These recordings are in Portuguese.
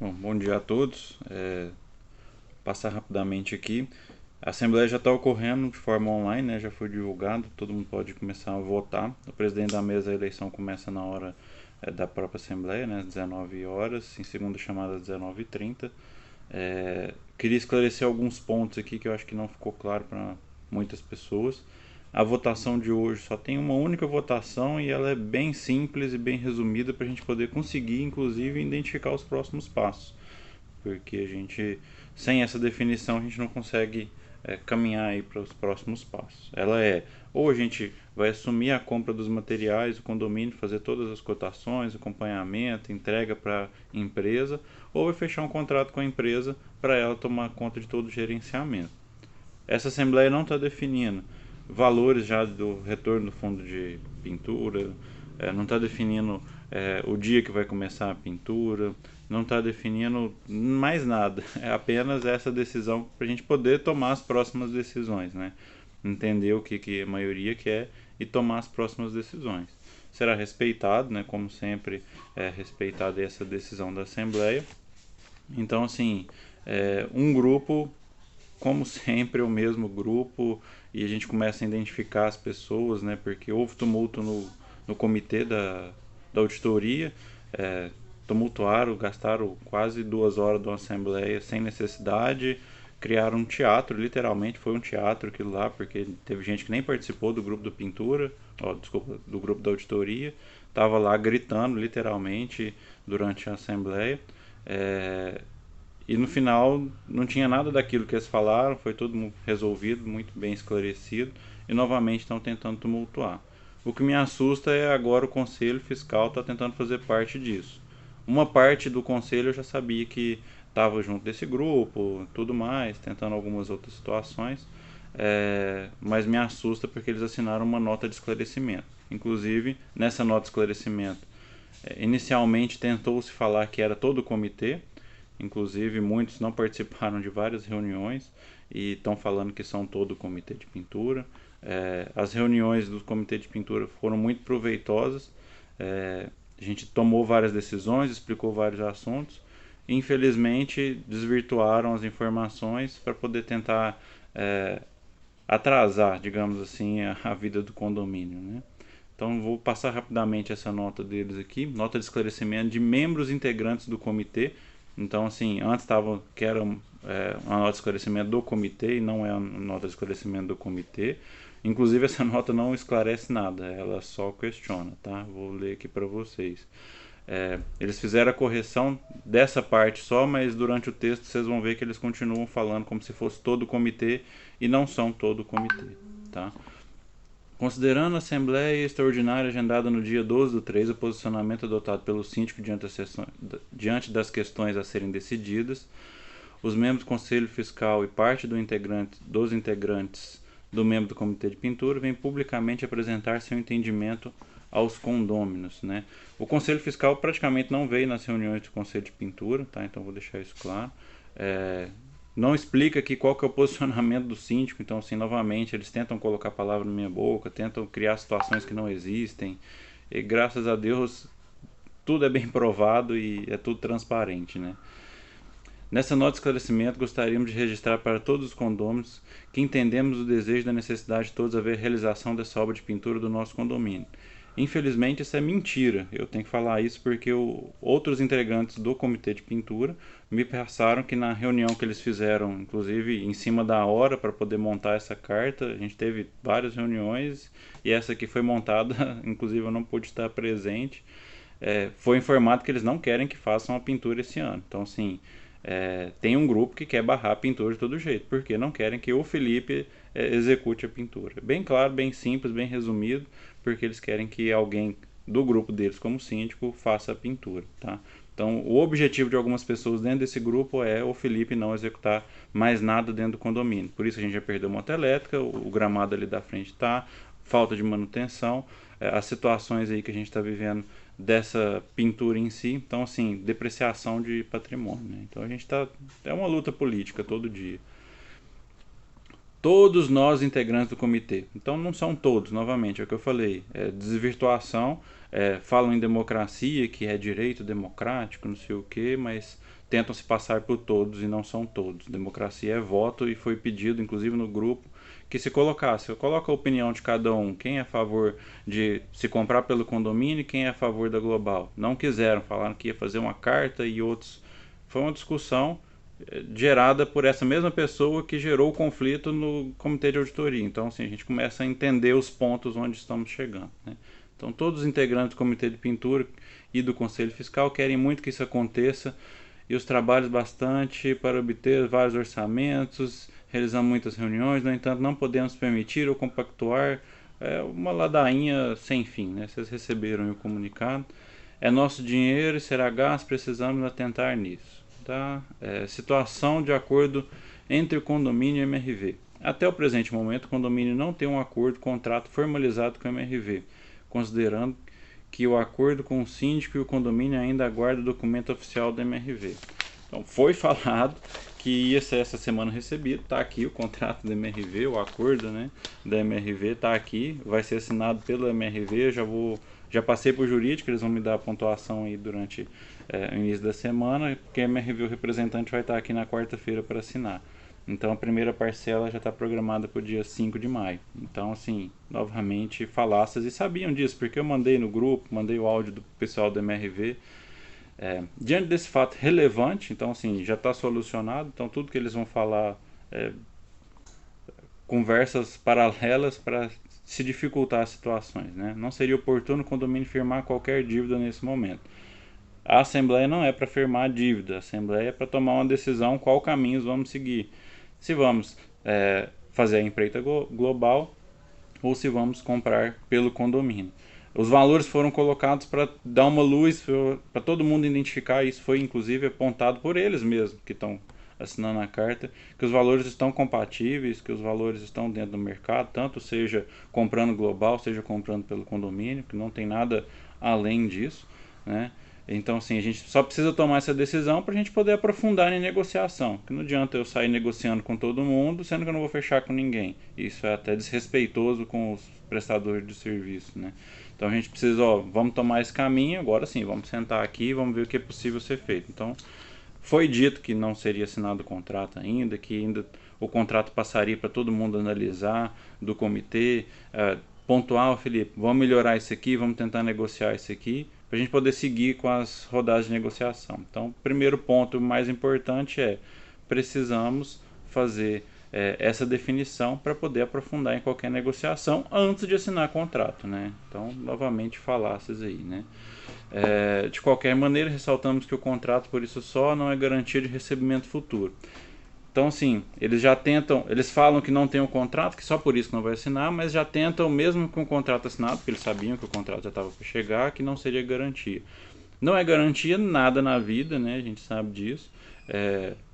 Bom dia a todos. Passar rapidamente aqui. A Assembleia já está ocorrendo de forma online, né? Já foi divulgado, todo mundo pode começar a votar. O presidente da mesa, a eleição começa na hora da própria Assembleia, né? Às 19 horas, em segunda chamada às 19h30. Queria esclarecer alguns pontos aqui que eu acho que não ficou claro para muitas pessoas. A votação de hoje só tem uma única votação e ela é bem simples e bem resumida para a gente poder conseguir, inclusive, identificar os próximos passos, porque a gente, sem essa definição, a gente não consegue caminhar aí para os próximos passos. Ela é, ou a gente vai assumir a compra dos materiais, o condomínio, fazer todas as cotações, acompanhamento, entrega para a empresa, ou vai fechar um contrato com a empresa para ela tomar conta de todo o gerenciamento. Essa Assembleia não está definindo valores já do retorno do fundo de pintura, não está definindo o dia que vai começar a pintura, não está definindo mais nada. É apenas essa decisão para a gente poder tomar as próximas decisões, né? Entender o que a maioria quer e tomar as próximas decisões. Será respeitado, né? Como sempre é respeitada essa decisão da Assembleia. Então, assim, um grupo, como sempre, é o mesmo grupo, e a gente começa a identificar as pessoas, né? Porque houve tumulto no comitê da auditoria, é, tumultuaram, gastaram quase 2 horas de uma assembleia sem necessidade, criaram um teatro, literalmente foi um teatro aquilo lá, porque teve gente que nem participou do grupo do pintura, desculpa, do grupo da auditoria, estava lá gritando literalmente durante a assembleia. É, e no final não tinha nada daquilo que eles falaram, foi tudo resolvido, muito bem esclarecido, e novamente estão tentando tumultuar. O que me assusta é agora o Conselho Fiscal está tentando fazer parte disso. Uma parte do Conselho eu já sabia que estava junto desse grupo, tudo mais, tentando algumas outras situações, mas me assusta porque eles assinaram uma nota de esclarecimento. Inclusive, nessa nota de esclarecimento, inicialmente tentou-se falar que era todo o comitê, inclusive muitos não participaram de várias reuniões e estão falando que são todo o comitê de pintura. As reuniões do comitê de pintura foram muito proveitosas. A gente tomou várias decisões, explicou vários assuntos. Infelizmente, desvirtuaram as informações para poder tentar atrasar, digamos assim, a vida do condomínio, né? Então vou passar rapidamente essa nota deles aqui, nota de esclarecimento de membros integrantes do comitê. Então, assim, antes estava que era uma nota de esclarecimento do comitê e não é uma nota de esclarecimento do comitê. Inclusive, essa nota não esclarece nada, ela só questiona, tá? Vou ler aqui para vocês. Eles fizeram a correção dessa parte só, mas durante o texto vocês vão ver que eles continuam falando como se fosse todo o comitê e não são todo o comitê, tá? Considerando a Assembleia Extraordinária agendada no dia 12/3, o posicionamento adotado pelo síndico diante das questões a serem decididas, os membros do Conselho Fiscal e parte dos integrantes do membro do Comitê de Pintura vêm publicamente apresentar seu entendimento aos condôminos, né? O Conselho Fiscal praticamente não veio nas reuniões do Conselho de Pintura, tá? Então vou deixar isso claro. Não explica aqui qual que é o posicionamento do síndico, então assim, novamente, eles tentam colocar a palavra na minha boca, tentam criar situações que não existem, e graças a Deus tudo é bem provado e é tudo transparente, né? Nessa nota de esclarecimento, gostaríamos de registrar para todos os condôminos que entendemos o desejo da necessidade de todos haver realização dessa obra de pintura do nosso condomínio. Infelizmente, isso é mentira. Eu tenho que falar isso porque outros integrantes do comitê de pintura me passaram que na reunião que eles fizeram, inclusive em cima da hora para poder montar essa carta, a gente teve várias reuniões e essa aqui foi montada, inclusive eu não pude estar presente. Foi informado que eles não querem que façam a pintura esse ano. Então, assim, tem um grupo que quer barrar a pintura de todo jeito, porque não querem que o Felipe execute a pintura. Bem claro, bem simples, bem resumido, porque eles querem que alguém do grupo deles, como síndico, faça a pintura, tá? Então, o objetivo de algumas pessoas dentro desse grupo é o Felipe não executar mais nada dentro do condomínio. Por isso a gente já perdeu moto elétrica, o gramado ali da frente tá, falta de manutenção, as situações aí que a gente está vivendo dessa pintura em si. Então, assim, depreciação de patrimônio, né? Então a gente tá, é uma luta política todo dia. todos nós integrantes do comitê. Então não são todos, novamente, é o que eu falei, desvirtuação, falam em democracia, que é direito democrático, não sei o que, mas tentam se passar por todos e não são todos. Democracia é voto e foi pedido, inclusive no grupo, que se colocasse, coloca a opinião de cada um, quem é a favor de se comprar pelo condomínio e quem é a favor da Global. Não quiseram, falaram que ia fazer uma carta e outros. Foi uma discussão gerada por essa mesma pessoa que gerou o conflito no comitê de auditoria. Então, assim, a gente começa a entender os pontos onde estamos chegando, né? Então, todos os integrantes do comitê de pintura e do conselho fiscal querem muito que isso aconteça e os trabalhos bastante para obter vários orçamentos, realizamos muitas reuniões, no entanto, não podemos permitir ou compactuar uma ladainha sem fim, né? Vocês receberam o comunicado. É nosso dinheiro e será gasto, precisamos atentar nisso. Tá? Situação de acordo entre o condomínio e o MRV. Até o presente momento, o condomínio não tem um acordo, contrato formalizado com o MRV, considerando que o acordo com o síndico e o condomínio ainda aguarda o documento oficial do MRV. Então, foi falado que ia ser essa semana recebido, está aqui o contrato do MRV, o acordo, né, da MRV está aqui, vai ser assinado pelo MRV, já passei por jurídico, eles vão me dar a pontuação aí durante o início da semana, porque a MRV, o representante, vai estar aqui na quarta-feira para assinar. Então a primeira parcela já está programada para o dia 5 de maio. Então, assim, novamente, falácias, e sabiam disso, porque eu mandei no grupo, mandei o áudio do pessoal do MRV. Diante desse fato relevante, então, assim, já está solucionado, então tudo que eles vão falar conversas paralelas para se dificultar as situações, né? Não seria oportuno o condomínio firmar qualquer dívida nesse momento. A Assembleia não é para firmar a dívida, a Assembleia é para tomar uma decisão qual caminhos vamos seguir. Se vamos fazer a empreita global ou se vamos comprar pelo condomínio. Os valores foram colocados para dar uma luz, para todo mundo identificar, isso foi inclusive apontado por eles mesmos que estão assinando a carta, que os valores estão compatíveis, que os valores estão dentro do mercado, tanto seja comprando global, seja comprando pelo condomínio, que não tem nada além disso, né? Então, assim, a gente só precisa tomar essa decisão para a gente poder aprofundar em negociação. Que não adianta eu sair negociando com todo mundo, sendo que eu não vou fechar com ninguém. Isso é até desrespeitoso com os prestadores de serviço, né? Então a gente precisa, vamos tomar esse caminho, agora sim, vamos sentar aqui e vamos ver o que é possível ser feito. Então, foi dito que não seria assinado o contrato ainda, que ainda o contrato passaria para todo mundo analisar do comitê, pontuar, Felipe, vamos melhorar isso aqui, vamos tentar negociar isso aqui, para a gente poder seguir com as rodadas de negociação. Então, o primeiro ponto mais importante precisamos fazer essa definição para poder aprofundar em qualquer negociação antes de assinar contrato, né? Então, novamente, falácias aí, né? De qualquer maneira, ressaltamos que o contrato por isso só não é garantia de recebimento futuro. Então, assim, eles falam que não tem um contrato, que só por isso não vai assinar, mas já tentam, mesmo com o contrato assinado, porque eles sabiam que o contrato já estava para chegar, que não seria garantia. Não é garantia nada na vida, né? A gente sabe disso.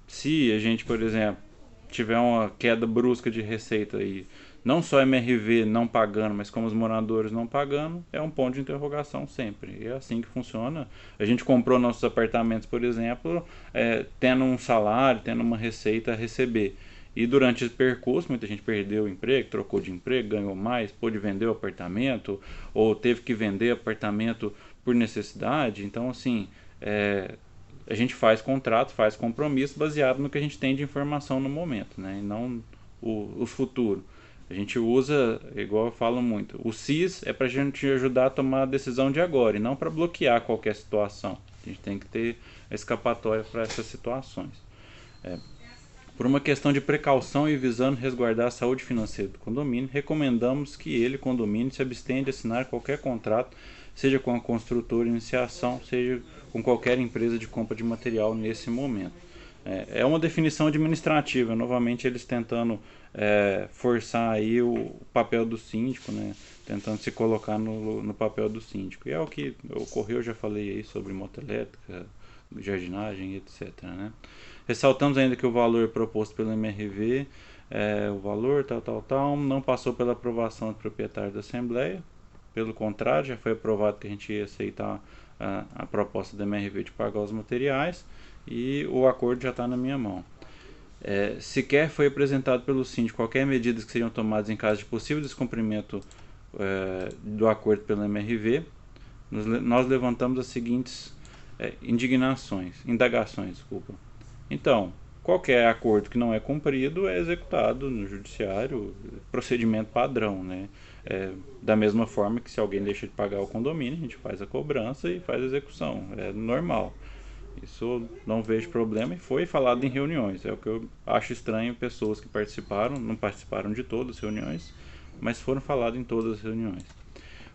Se a gente, por exemplo, tiver uma queda brusca de receita e não só a MRV não pagando, mas como os moradores não pagando, é um ponto de interrogação sempre. E é assim que funciona. A gente comprou nossos apartamentos, por exemplo, tendo um salário, tendo uma receita a receber. E durante esse percurso, muita gente perdeu o emprego, trocou de emprego, ganhou mais, pôde vender o apartamento, ou teve que vender apartamento por necessidade. Então, assim, a gente faz contrato, faz compromisso baseado no que a gente tem de informação no momento, né? E não o futuro. A gente usa, igual eu falo muito, o CIS é para a gente ajudar a tomar a decisão de agora e não para bloquear qualquer situação. A gente tem que ter a escapatória para essas situações. Por uma questão de precaução e visando resguardar a saúde financeira do condomínio, recomendamos que ele, condomínio, se abstenha de assinar qualquer contrato, seja com a construtora iniciação, seja com qualquer empresa de compra de material nesse momento. É uma definição administrativa, novamente eles tentando forçar aí o papel do síndico, né? Tentando se colocar no papel do síndico. E é o que ocorreu, eu já falei aí sobre motoelétrica, jardinagem, etc, né? Ressaltamos ainda que o valor proposto pelo MRV, o valor tal, não passou pela aprovação do proprietário da Assembleia. Pelo contrário, já foi aprovado que a gente ia aceitar a proposta da MRV de pagar os materiais e o acordo já está na minha mão. Sequer foi apresentado pelo síndico qualquer medida que seriam tomadas em caso de possível descumprimento do acordo pelo MRV. Nós levantamos as seguintes indagações. Desculpa. Então, qualquer acordo que não é cumprido é executado no judiciário, procedimento padrão, né? Da mesma forma que se alguém deixa de pagar o condomínio, a gente faz a cobrança e faz a execução, é normal. Isso não vejo problema e foi falado em reuniões. É o que eu acho estranho, pessoas que participaram, não participaram de todas as reuniões, mas foram faladas em todas as reuniões.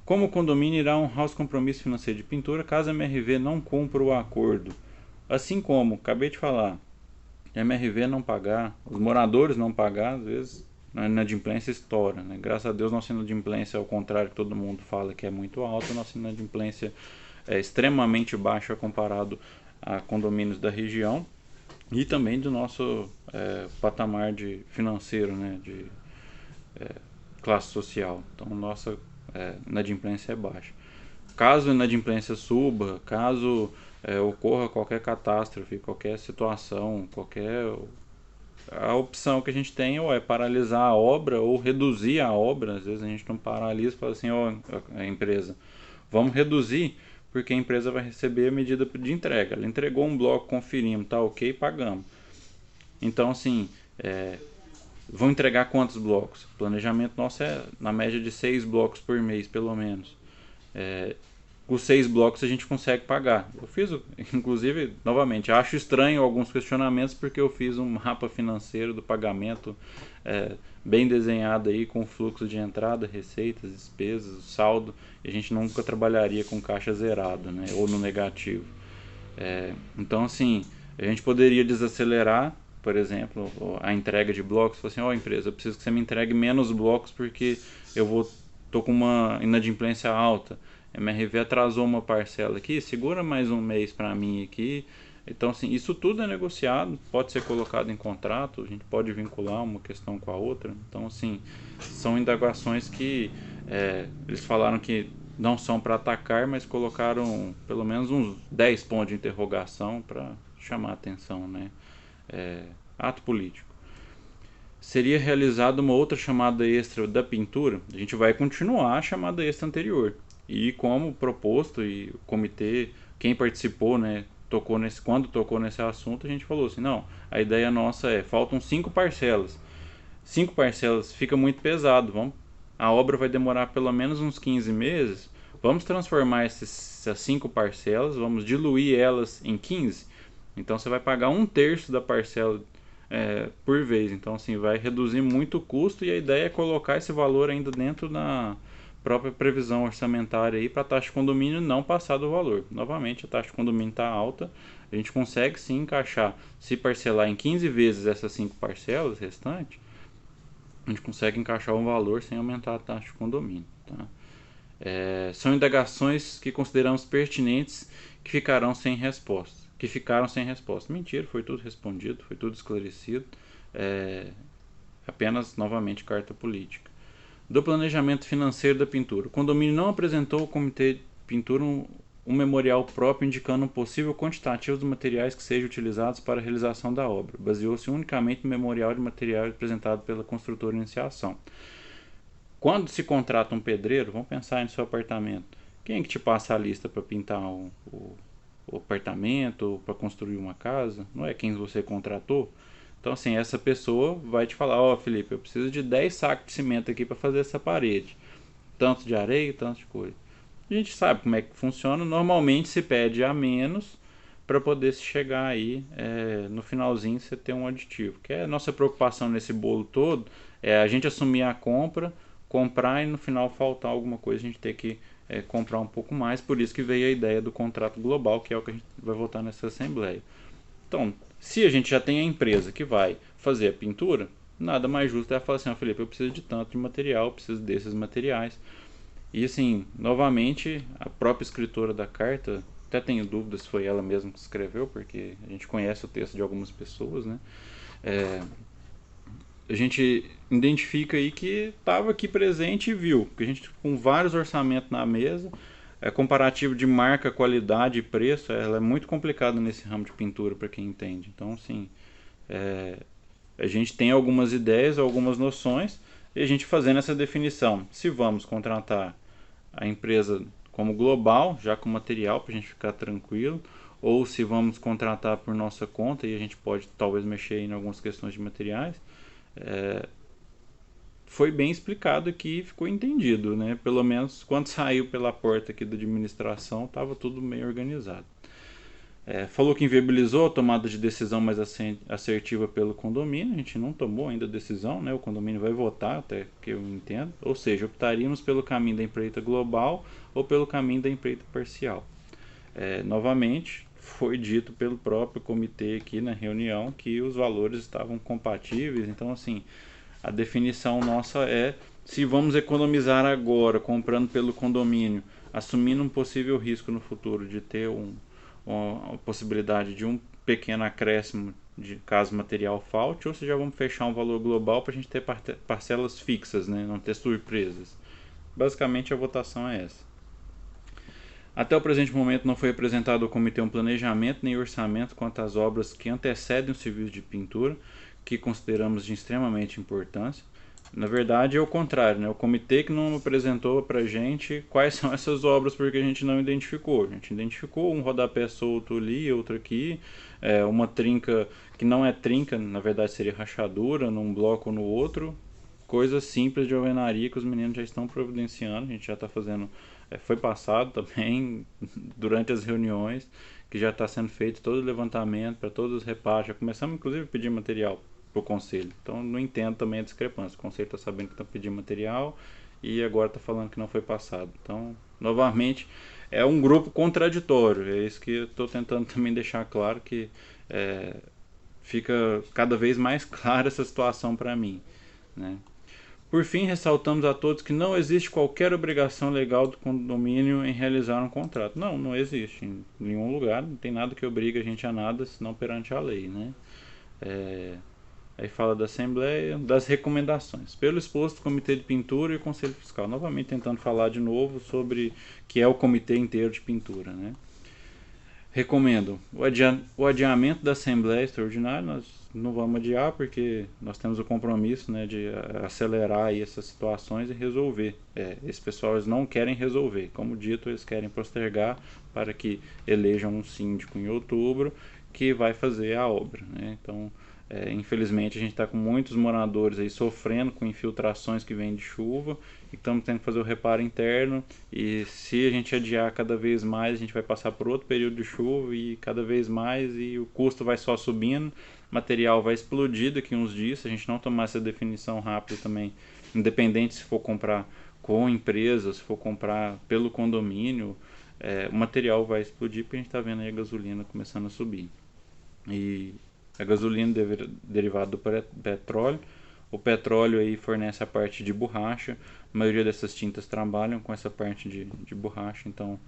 Como o condomínio irá honrar os compromissos financeiros de pintura caso a MRV não cumpra o acordo? Assim como, acabei de falar, a MRV não pagar, os moradores não pagar, às vezes a inadimplência estoura. Né? Graças a Deus, nossa inadimplência, ao contrário que todo mundo fala que é muito alta, nossa inadimplência é extremamente baixa comparado a condomínios da região e também do nosso patamar de financeiro, né, de classe social. Então, nossa inadimplência é baixa. Caso a inadimplência suba, caso ocorra qualquer catástrofe, qualquer situação, a opção que a gente tem ou é paralisar a obra ou reduzir a obra. Às vezes a gente não paralisa e fala assim, a empresa, vamos reduzir, porque a empresa vai receber a medida de entrega. Ela entregou um bloco, conferimos, tá ok, pagamos. Então, assim, vão entregar quantos blocos? O planejamento nosso é na média de 6 blocos por mês, pelo menos. Os 6 blocos a gente consegue pagar. Eu fiz, inclusive, novamente, acho estranho alguns questionamentos porque eu fiz um mapa financeiro do pagamento bem desenhado aí com fluxo de entrada, receitas, despesas, saldo. E a gente nunca trabalharia com caixa zerada, né, ou no negativo. Então, assim, a gente poderia desacelerar, por exemplo, a entrega de blocos. Falar assim, empresa, eu preciso que você me entregue menos blocos porque tô com uma inadimplência alta. A MRV atrasou uma parcela aqui, segura mais um mês para mim aqui. Então, assim, isso tudo é negociado, pode ser colocado em contrato, a gente pode vincular uma questão com a outra. Então, assim, são indagações que eles falaram que não são para atacar, mas colocaram pelo menos uns 10 pontos de interrogação para chamar a atenção, né? Ato político. Seria realizada uma outra chamada extra da pintura, a gente vai continuar a chamada extra anterior. E como proposto, e o comitê, quem participou, né, quando tocou nesse assunto, a gente falou assim, não, a ideia nossa faltam 5 parcelas. 5 parcelas fica muito pesado, a obra vai demorar pelo menos uns 15 meses, vamos transformar essas 5 parcelas, vamos diluir elas em 15. Então você vai pagar 1/3 da parcela por vez. Então, assim, vai reduzir muito o custo e a ideia é colocar esse valor ainda dentro da própria previsão orçamentária para a taxa de condomínio não passar do valor. Novamente, a taxa de condomínio está alta, a gente consegue sim encaixar, se parcelar em 15 vezes essas 5 parcelas restantes, a gente consegue encaixar um valor sem aumentar a taxa de condomínio. Tá? São indagações que consideramos pertinentes que ficaram sem resposta. Mentira, foi tudo respondido, foi tudo esclarecido. Apenas, novamente, carta política. Do planejamento financeiro da pintura. O condomínio não apresentou ao comitê de pintura um memorial próprio indicando um possível quantitativo dos materiais que sejam utilizados para a realização da obra. Baseou-se unicamente no memorial de materiais apresentado pela construtora em iniciação. Quando se contrata um pedreiro, vamos pensar no seu apartamento. Quem é que te passa a lista para pintar o apartamento, para construir uma casa? Não é quem você contratou? Então, assim, essa pessoa vai te falar, Felipe, eu preciso de 10 sacos de cimento aqui para fazer essa parede. Tanto de areia, tanto de coisa. A gente sabe como é que funciona. Normalmente se pede a menos para poder se chegar aí no finalzinho você ter um aditivo. Que é a nossa preocupação nesse bolo todo, é a gente assumir a comprar e no final faltar alguma coisa, a gente ter que comprar um pouco mais. Por isso que veio a ideia do contrato global, que é o que a gente vai votar nessa assembleia. Então, se a gente já tem a empresa que vai fazer a pintura, nada mais justo é falar assim, Felipe, eu preciso de tanto de material, eu preciso desses materiais. E assim, novamente, a própria escritora da carta, até tenho dúvidas se foi ela mesma que escreveu, porque a gente conhece o texto de algumas pessoas, né? A gente identifica aí que estava aqui presente e viu, porque a gente com vários orçamentos na mesa, comparativo de marca, qualidade e preço, ela é muito complicada nesse ramo de pintura para quem entende. Então, assim, A gente tem algumas ideias, algumas noções, e a gente fazendo essa definição. Se vamos contratar a empresa como global, já com material para a gente ficar tranquilo, ou se vamos contratar por nossa conta e a gente pode talvez mexer em algumas questões de materiais. Foi bem explicado aqui e ficou entendido, né? Pelo menos quando saiu pela porta aqui da administração, estava tudo meio organizado. Falou que inviabilizou a tomada de decisão mais assertiva pelo condomínio. A gente não tomou ainda a decisão, né? O condomínio vai votar, até que eu entendo. Ou seja, optaríamos pelo caminho da empreita global ou pelo caminho da empreita parcial. Novamente, foi dito pelo próprio comitê aqui na reunião que os valores estavam compatíveis. Então, assim, a definição nossa é: se vamos economizar agora comprando pelo condomínio, assumindo um possível risco no futuro de ter uma possibilidade de um pequeno acréscimo de caso material falte, ou se já vamos fechar um valor global para a gente ter parcelas fixas, né? Não ter surpresas. Basicamente a votação é essa. Até o presente momento não foi apresentado ao comitê um planejamento nem orçamento quanto às obras que antecedem o serviço de pintura, que consideramos de extremamente importância. Na verdade é o contrário, né? O comitê que não apresentou para a gente quais são essas obras porque a gente não identificou. A gente identificou um rodapé solto ali, outro aqui, uma trinca que não é trinca, na verdade seria rachadura num bloco ou no outro. Coisas simples de alvenaria que os meninos já estão providenciando, a gente já está fazendo, foi passado também durante as reuniões, que já está sendo feito todo o levantamento para todos os reparos, já começamos inclusive a pedir material para o conselho, então não entendo também a discrepância, o conselho está sabendo que está pedindo material e agora está falando que não foi passado, então novamente é um grupo contraditório, é isso que eu estou tentando também deixar claro, que fica cada vez mais clara essa situação para mim, né? Por fim, ressaltamos a todos que não existe qualquer obrigação legal do condomínio em realizar um contrato. Não, não existe em nenhum lugar, não tem nada que obrigue a gente a nada, senão perante a lei, né? Aí fala da Assembleia, das recomendações. Pelo exposto, o Comitê de Pintura e o Conselho Fiscal. Novamente tentando falar de novo sobre que é o comitê inteiro de pintura, né? Recomendo o adiamento da Assembleia Extraordinária. Nós não vamos adiar porque nós temos o compromisso, né, de acelerar aí essas situações e resolver. Esse pessoal eles não querem resolver. Como dito, eles querem postergar para que elejam um síndico em outubro que vai fazer a obra, né? Então, infelizmente, a gente está com muitos moradores aí sofrendo com infiltrações que vêm de chuva e estamos tendo que fazer o reparo interno. E se a gente adiar cada vez mais, a gente vai passar por outro período de chuva e cada vez mais, e o custo vai só subindo, o material vai explodir daqui uns dias. Se a gente não tomar essa definição rápida também, independente se for comprar com empresa, se for comprar pelo condomínio, o material vai explodir porque a gente está vendo aí a gasolina começando a subir. E a gasolina derivada do petróleo. O petróleo aí fornece a parte de borracha. A maioria dessas tintas trabalham com essa parte de borracha, então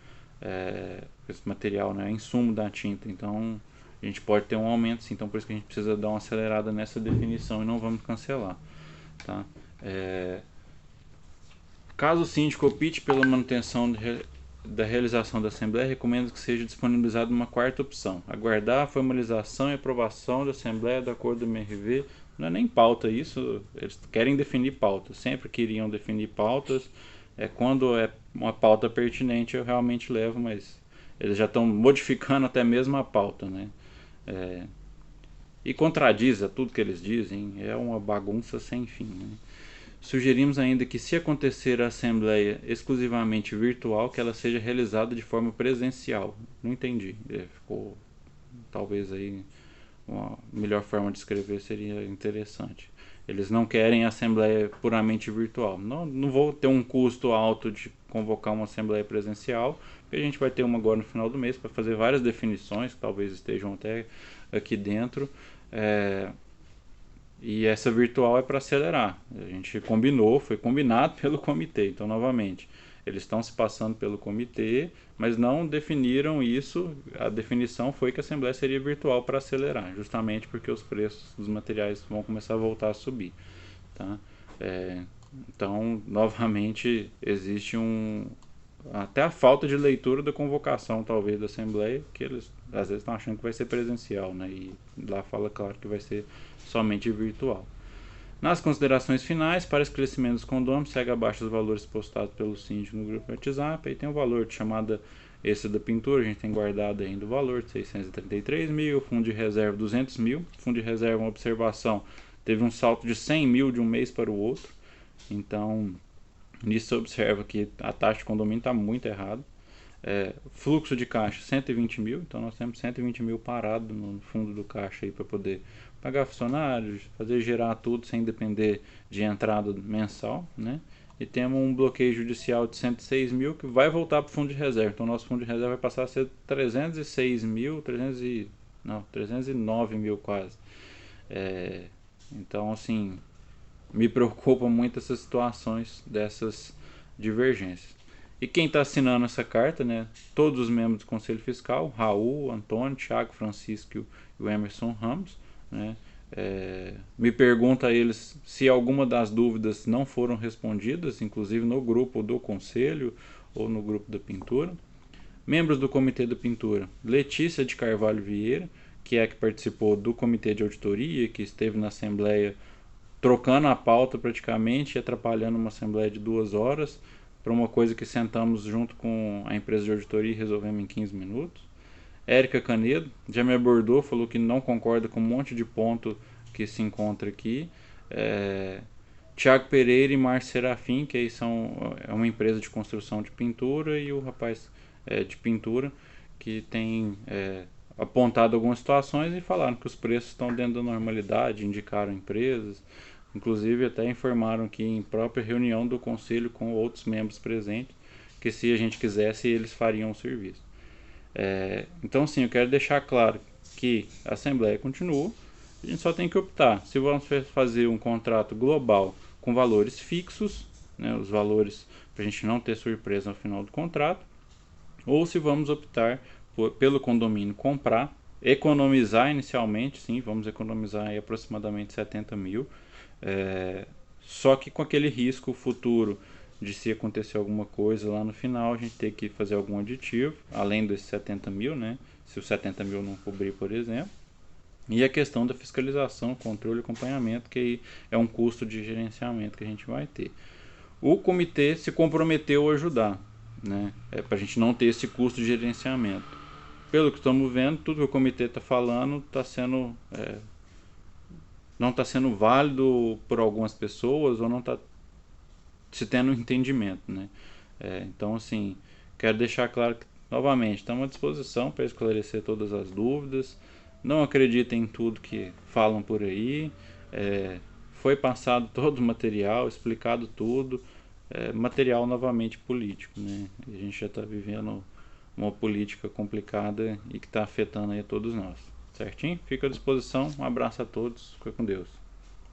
esse material, né, é insumo da tinta. Então a gente pode ter um aumento, sim. Então por isso que a gente precisa dar uma acelerada nessa definição e não vamos cancelar, tá? Caso o síndico opte pela manutenção da realização da Assembleia, recomendo que seja disponibilizada uma quarta opção: aguardar a formalização e aprovação da Assembleia do acordo do MRV. Não é nem pauta isso, eles querem definir pautas, sempre queriam definir pautas. Quando é uma pauta pertinente eu realmente levo, mas eles já estão modificando até mesmo a pauta, né? E contradiz a tudo que eles dizem, é uma bagunça sem fim, né? Sugerimos ainda que, se acontecer a assembleia exclusivamente virtual, que ela seja realizada de forma presencial. Não entendi. Ficou, talvez aí uma melhor forma de escrever seria interessante. Eles não querem assembleia puramente virtual. Não vou ter um custo alto de convocar uma assembleia presencial, porque a gente vai ter uma agora no final do mês para fazer várias definições que talvez estejam até aqui dentro. E essa virtual é para acelerar. A gente combinou, foi combinado pelo comitê. Então, novamente, eles estão se passando pelo comitê, mas não definiram isso. A definição foi que a Assembleia seria virtual para acelerar, justamente porque os preços dos materiais vão começar a voltar a subir, tá? Então, novamente, existe até a falta de leitura da convocação, talvez, da Assembleia, que eles às vezes estão achando que vai ser presencial, né? E lá fala claro que vai ser somente virtual. Nas considerações finais, para esclarecimento dos condôminos, segue abaixo os valores postados pelo síndico no grupo WhatsApp. Aí tem o valor de chamada extra da pintura, a gente tem guardado ainda o valor de 633 mil, fundo de reserva 200 mil. Fundo de reserva, uma observação, teve um salto de 100 mil de um mês para o outro. Então, nisso você observa que a taxa de condomínio está muito errada. Fluxo de caixa 120 mil, então nós temos 120 mil parado no fundo do caixa para poder pagar funcionários, fazer gerar tudo sem depender de entrada mensal, né? E temos um bloqueio judicial de 106 mil que vai voltar para o fundo de reserva. Então nosso fundo de reserva vai passar a ser 306 mil, 309 mil quase. Então assim, me preocupa muito essas situações dessas divergências. E quem está assinando essa carta, né? Todos os membros do Conselho Fiscal, Raul, Antônio, Thiago, Francisco e o Emerson Ramos, né? Me pergunta a eles se alguma das dúvidas não foram respondidas, inclusive no grupo do Conselho ou no grupo da pintura. Membros do Comitê da Pintura, Letícia de Carvalho Vieira, que é a que participou do Comitê de Auditoria, que esteve na Assembleia trocando a pauta praticamente e atrapalhando uma Assembleia de 2 horas, para uma coisa que sentamos junto com a empresa de auditoria e resolvemos em 15 minutos. Érica Canedo já me abordou, falou que não concorda com um monte de ponto que se encontra aqui. Tiago Pereira e Márcio Serafim, que aí é uma empresa de construção de pintura, e o rapaz de pintura, que tem apontado algumas situações e falaram que os preços estão dentro da normalidade, indicaram empresas. Inclusive até informaram que em própria reunião do conselho com outros membros presentes, que se a gente quisesse eles fariam o serviço. Então sim, eu quero deixar claro que a Assembleia continua, a gente só tem que optar se vamos fazer um contrato global com valores fixos, né, os valores para a gente não ter surpresa no final do contrato, ou se vamos optar pelo condomínio comprar, economizar inicialmente, sim, vamos economizar aí aproximadamente 70 mil, só que com aquele risco futuro de se acontecer alguma coisa lá no final, a gente ter que fazer algum aditivo, além desses 70 mil, né? Se os 70 mil não cobrir, por exemplo. E a questão da fiscalização, controle e acompanhamento, que aí é um custo de gerenciamento que a gente vai ter. O comitê se comprometeu a ajudar, né? Para a gente não ter esse custo de gerenciamento. Pelo que estamos vendo, tudo que o comitê está falando está sendo não está sendo válido por algumas pessoas ou não está se tendo um entendimento, né? Então, assim, quero deixar claro que, novamente, estamos à disposição para esclarecer todas as dúvidas. Não acreditem em tudo que falam por aí. Foi passado todo o material, explicado tudo. Material novamente político, né? A gente já está vivendo uma política complicada e que está afetando aí a todos nós. Certinho? Fico à disposição. Um abraço a todos. Fica com Deus.